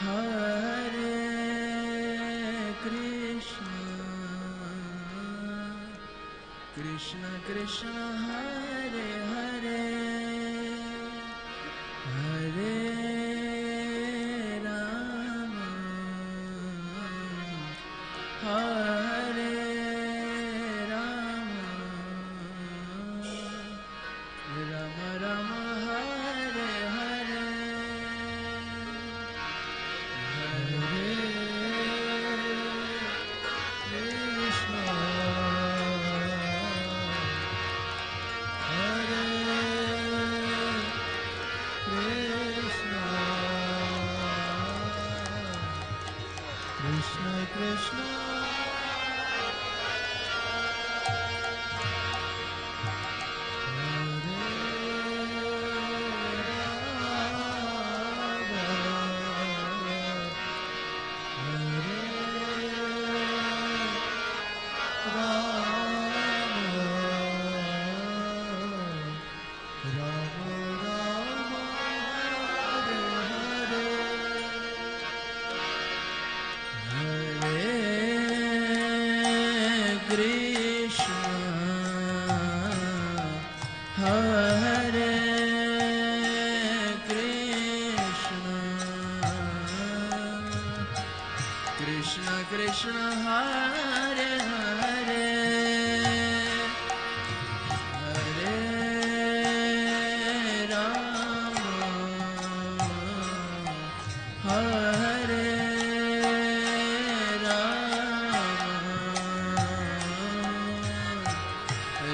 Hare Krishna, Krishna Krishna Hare Hare, Hare Rama, Hare Rama, Rama Rama Hare Hare, Hare Krishna, Hare Krishna, Krishna Krishna, Krishna Krishna Hare Hare, Hare Rama, Hare Rama,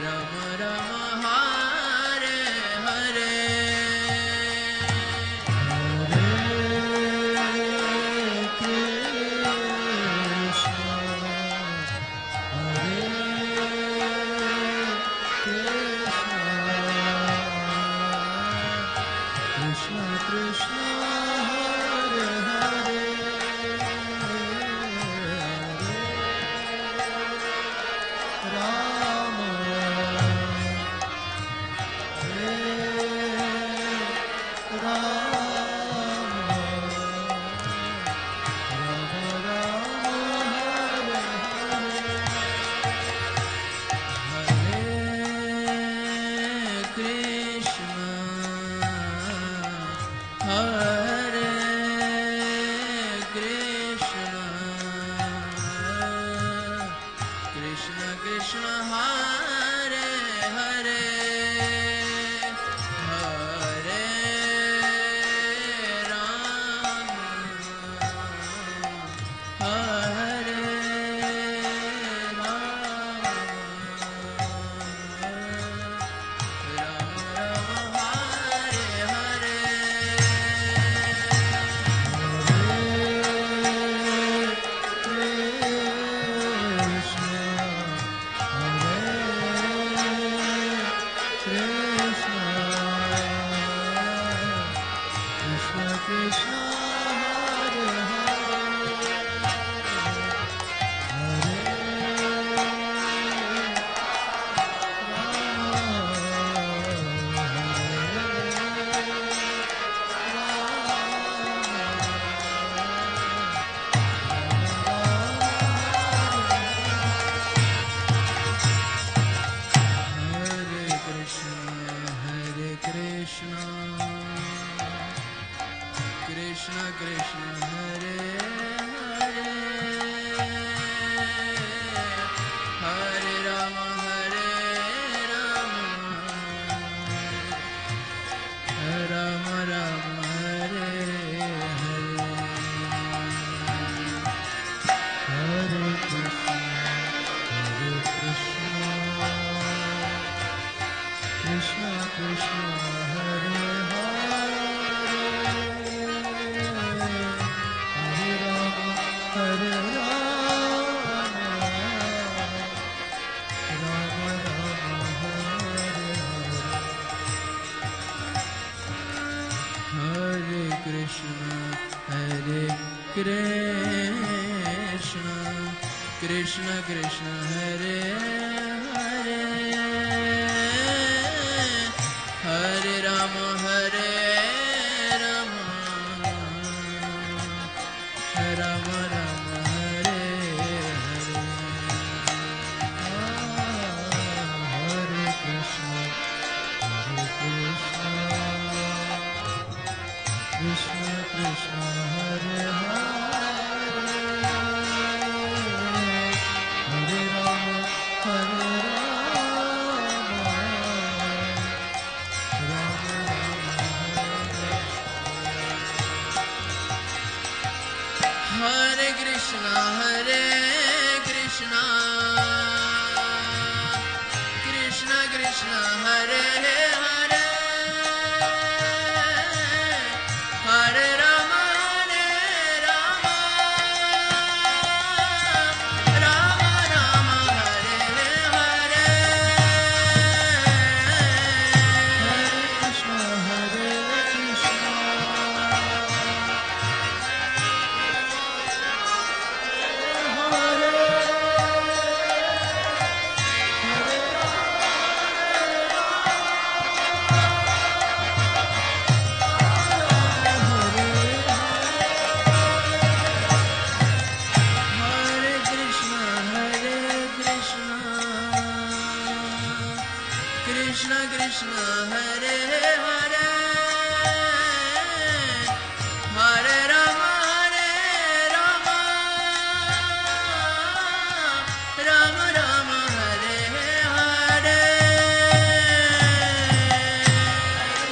Rama Rama Hare Hare, Krishna Krishna Hare Hare, Rama, Krishna Krishna Hare Hare, Hare Rama, Hare Rama, Rama Rama Hare Hare, Krishna Hare Krishna Krishna Hare Hare, Hare Rama Hare Rama, Rama Rama Hare Hare, Hare Krishna Krishna Krishna Hare Hare, Hare Rama, Rama Rama Hare Hare, Hare Krishna Krishna Krishna Hare Hare, Hare Rama Hare Rama, Krishna Krishna Hare Hare Hare Rama Hare Rama Rama Rama Hare Krishna Hare Krishna Krishna Krishna Hare Hare Hare Rama Hare Rama Rama Rama Hare Hare Hare Krishna Hare Krishna Krishna Krishna Hare Hare Hare Rama Hare Rama Rama Rama Hare Hare Hare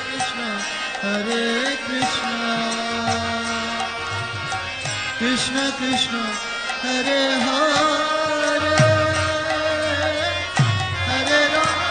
Krishna Krishna Krishna Hare Hare Hare Rama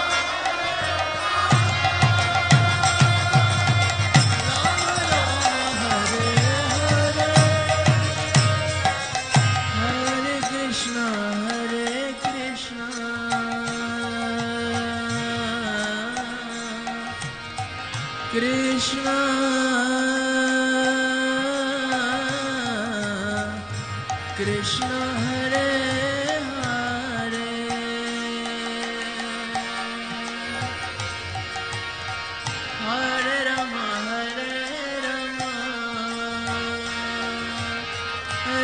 Krishna Krishna Hare Hare Hare Rama Hare Rama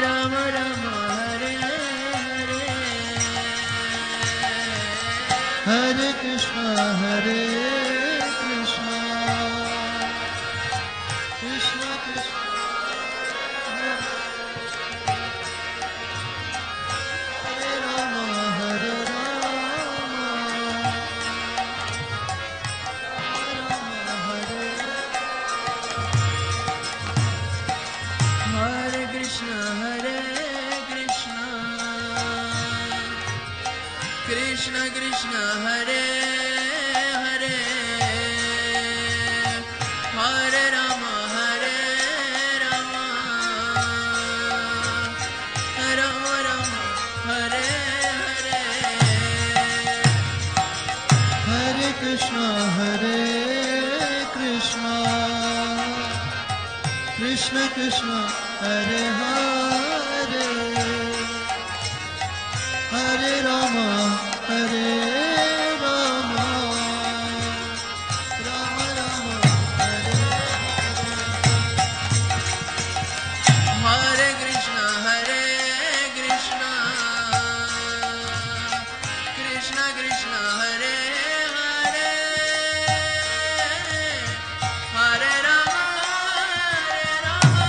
Rama Rama Hare Hare Hare Krishna Hare Krishna Krishna Krishna Hare Rama Hare Rama Rama Hare Hare Krishna Hare Krishna Krishna Krishna Hare Hare Hare Rama Hare Rama Rama Rama Hare Hare Hare Krishna Hare Krishna Krishna Krishna Hare Hare Hare Rama Hare Rama Rama Rama Hare Hare Krishna Hare Krishna Krishna Krishna Hare Hare Hare Rama Hare Rama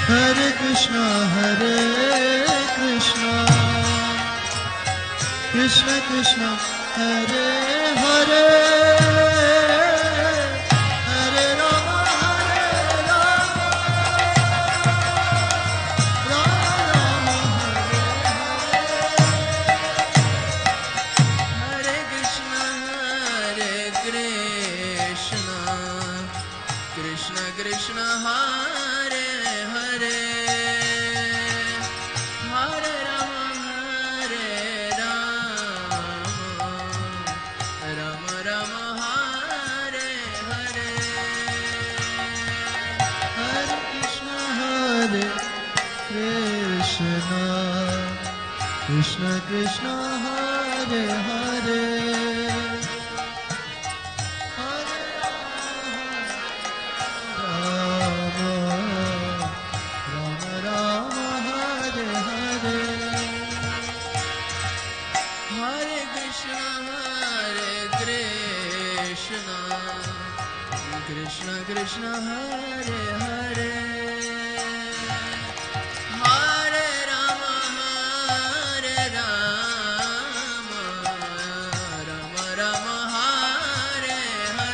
Hare Krishna Hare Krishna Krishna Krishna Hare Hare Hare Rama Hare Rama Rama Rama Hare Krishna Hare Krishna Krishna Krishna Hare Hare Hare Rama Hare Rama Rama Rama Hare Hare Hare Krishna Hare Krishna Krishna Krishna Hare Hare Hare Krishna Krishna Hare Hare Hare Rama Hare Rama Rama Rama Hare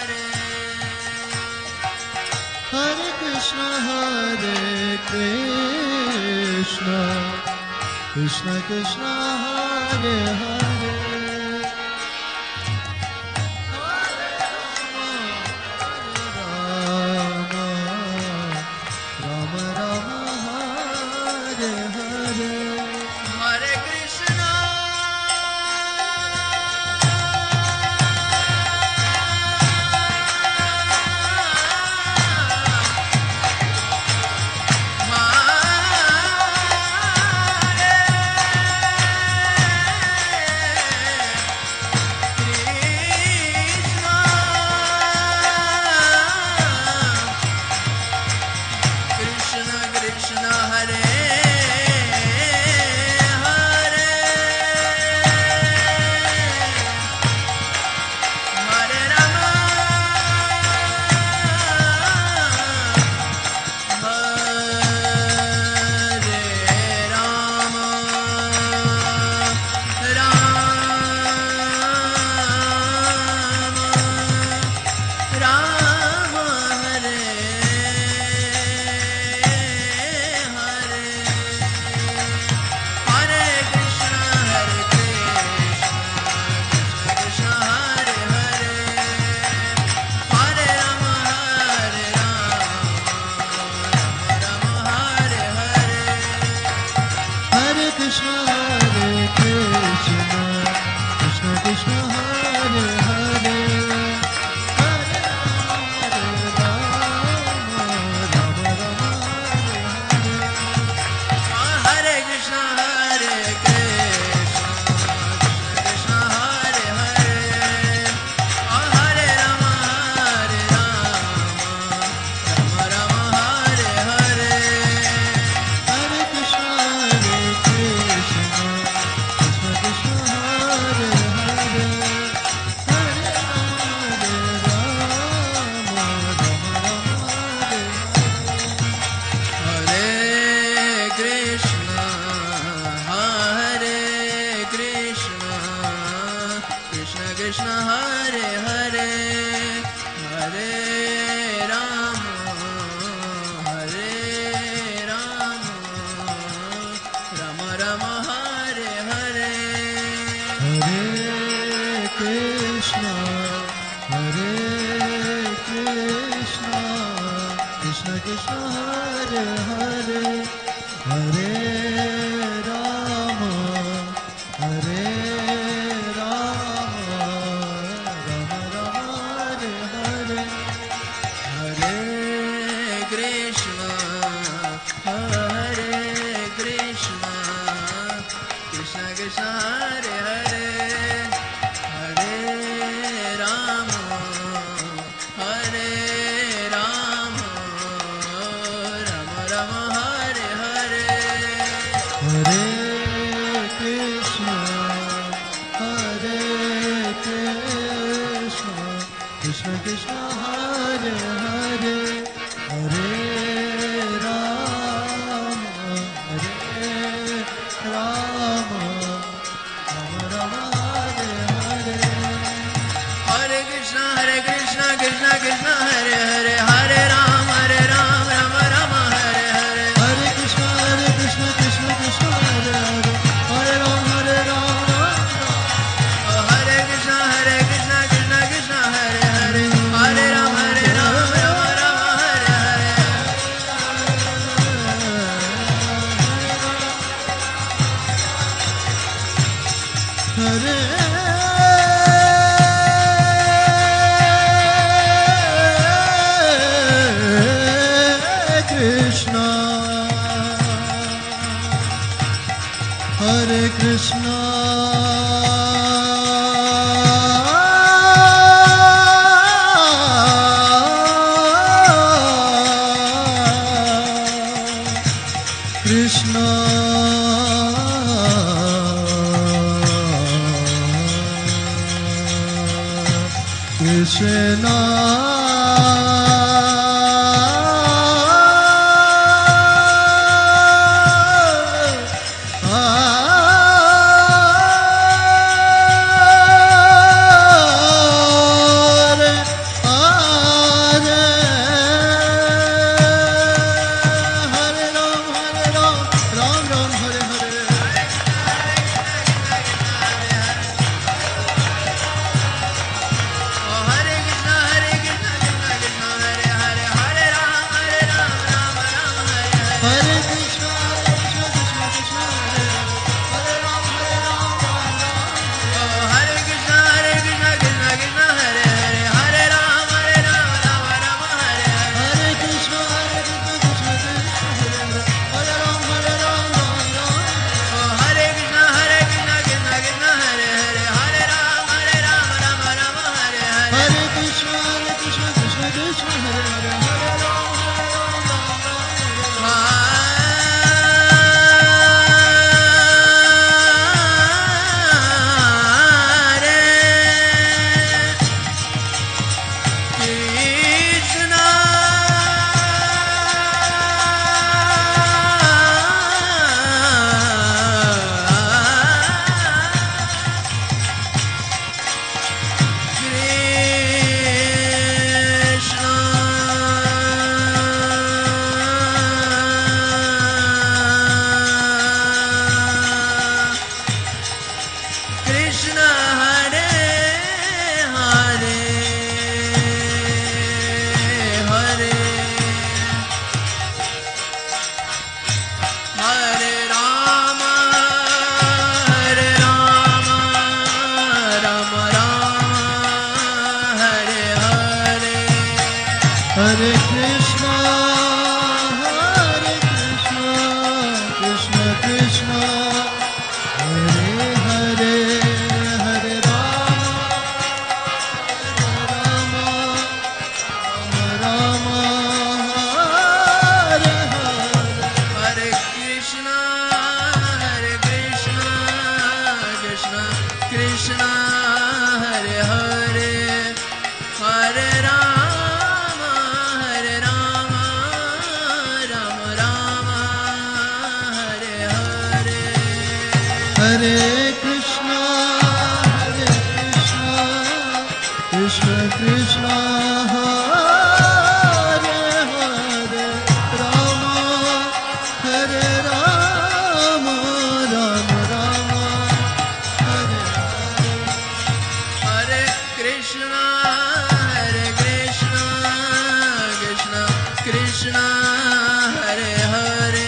Hare Hare Krishna Krishna Krishna Hare Hare Krishna Krishna Hare Krishna, Krishna Krishna, Hare Hare, Hare Rama, Rama Rama, Hare Hare. Hare Krishna, Krishna Krishna, Hare Hare,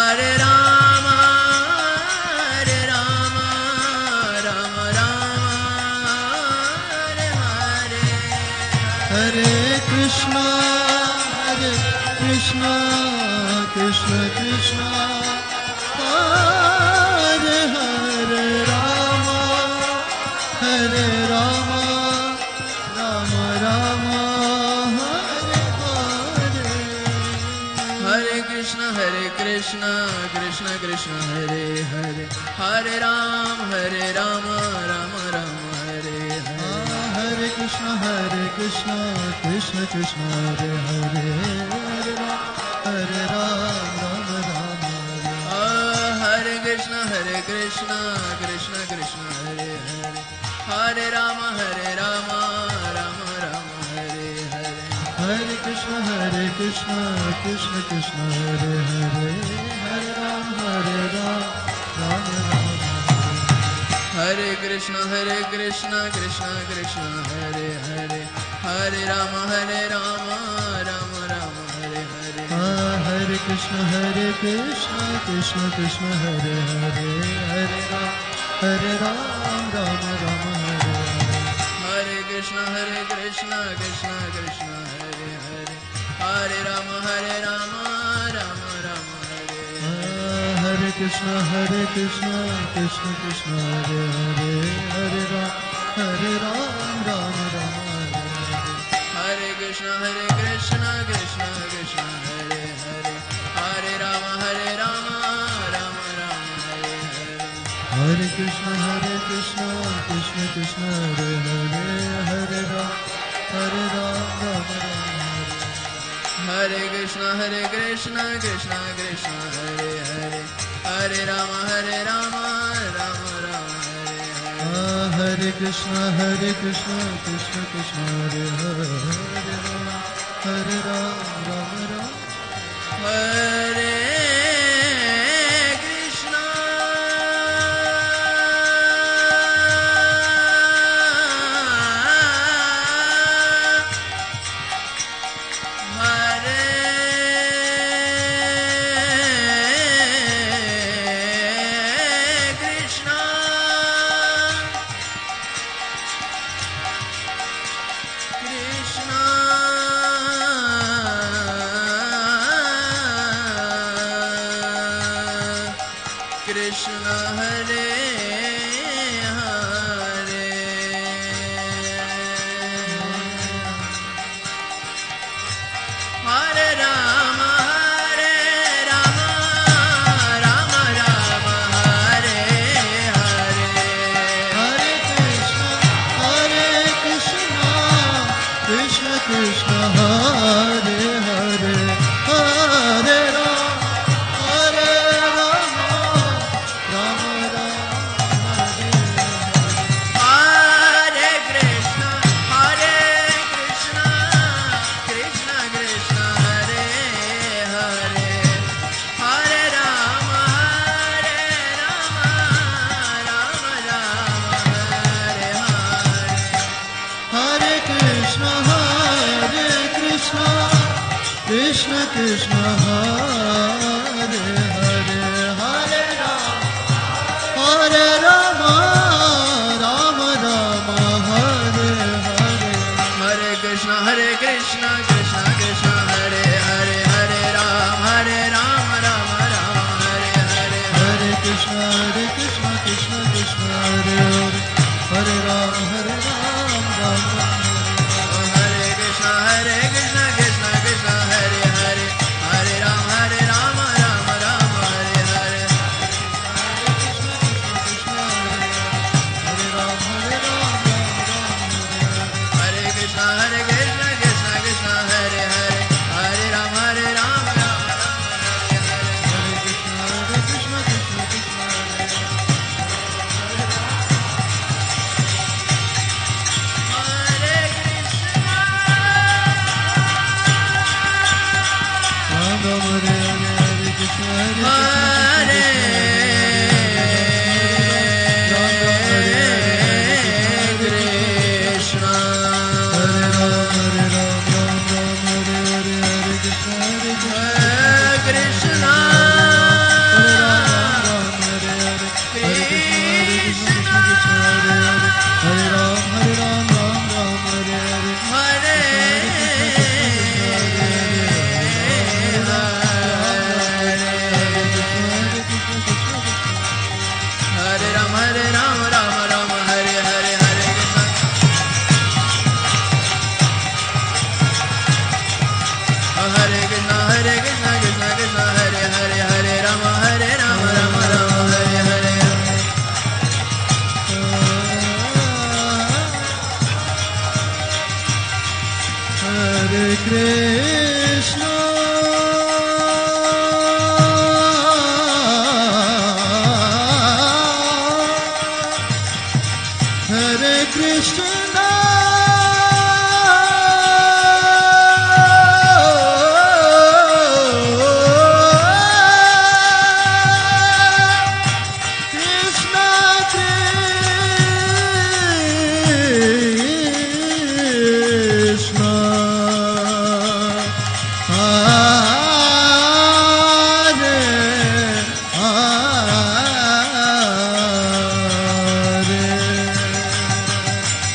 Hare Rama, Rama Rama, Hare Hare. Hare Krishna, Krishna Krishna, Hare Hare, Rama Hare Rama, Rama Rama, Hare Hare. Hare Krishna, Krishna Krishna, Hare Hare, Hare Rama, Rama Rama, Hare Hare. Hare Krishna, Krishna Krishna, Hare Hare, Rama Hare Rama, Rama Rama, Hare Hare. Hare Krishna, Krishna Krishna, Hare Hare, Hare Ram, Rama Rama, Hare Hare. Hare Krishna, Krishna Krishna, Hare Hare, Hare Ram, Rama Rama, Hare Hare. Hare Krishna, Krishna Krishna, Hare Hare, Hare Rama, Rama Rama, Hare Hare. Hare Krishna, Krishna Krishna, Hare Hare, Hare Ram, Rama Rama. Hare Krishna, Krishna Krishna, Hare Hare, Hare Rama, Rama Rama, Hare Hare. Hare Krishna, Krishna Krishna, Hare Hare, Hare Ram, Rama Rama, Hare Hare. Hare Krishna, Krishna Krishna, Hare Hare, Hare Rama, Rama Rama, Hare Hare. Hare Krishna, Krishna Krishna, Hare Hare, Hare Ram, Rama Rama, Hare Hare. Hare Krishna, Krishna Krishna, Hare Hare, Hare Rama, Rama Rama, Hare Hare. Hare Krishna, Krishna, Krishna Krishna, Hare Hare, Hare Ram, Ram Ram. Hare Krishna, Krishna Krishna, Hare Hare, Hare Rama, Rama Rama, Hare Hare. Hare Krishna, Krishna Krishna, Hare Hare, Hare Ram, Ram Ram. Hare Krishna Krishna, Hare Hare, Hare Ram, Hare Rama, Rama Rama, Hare Hare. Hare Krishna, Krishna Krishna, Hare Hare, Hare Ram, Rama Rama, Hare Hare. Hare Krishna, Krishna Krishna, Hare Hare, Hare Ram, Ram Ram. Hare Krishna, Krishna Krishna, Hare Hare, Hare Ram, Rama Rama, Hare Hare. Hare Krishna, Krishna Krishna, Hare Hare, Hare Ram, Rama Rama, Hare Hare.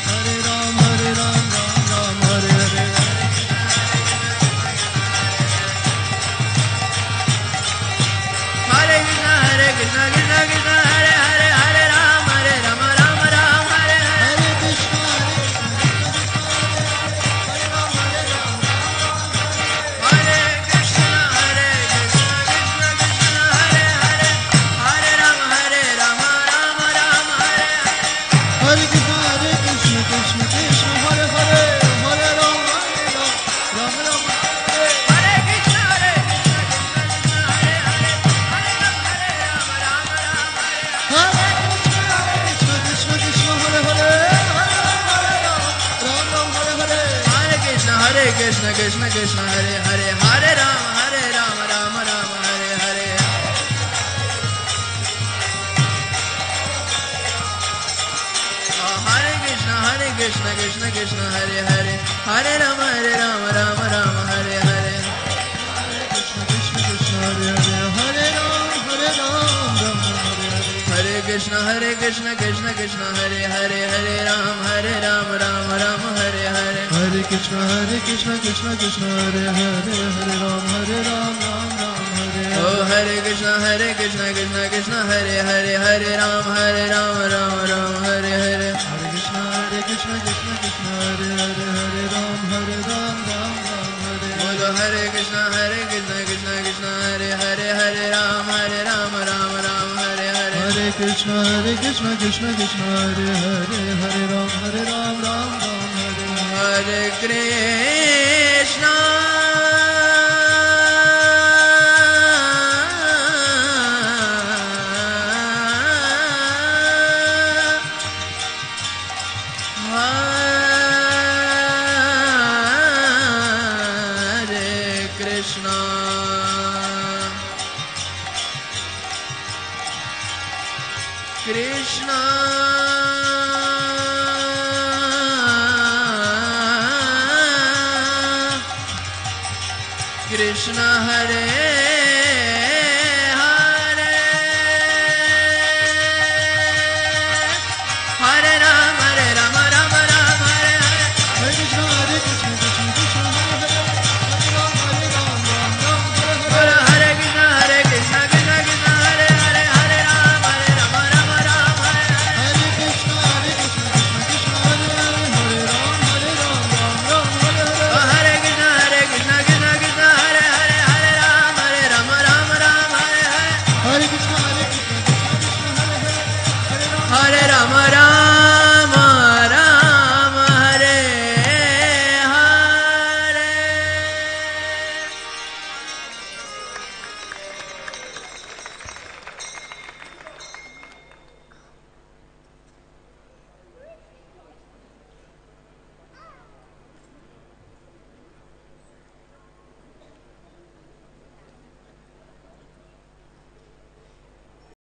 Hare Krishna Krishna Krishna Hare Hare Hare Rama Rama Rama Hare Hare Hare Krishna Krishna Krishna Hare Hare Hare Rama Rama Rama Hare Hare Krishna Krishna Hare Hare Hare Ram Ram Hare Hare Krishna Krishna Krishna Hare Hare Hare Ram Ram Hare Hare Hare Krishna Krishna Krishna Hare Hare Hare Ram Ram Hare Hare Oh Hare Krishna Krishna Krishna Hare Hare Hare Ram Hare Ram Hare Hare Hare Krishna Krishna Krishna Hare Hare Hare Ram Hare Ram Hare Hare Bolo Hare Krishna Krishna Krishna Hare Hare Hare Ram Hare Ram Hare Hare Hare Krishna Krishna Krishna Hare Hare Hare Ram Hare Ram Hare Hare Krishna Krishna Krishna Hare Hare Hare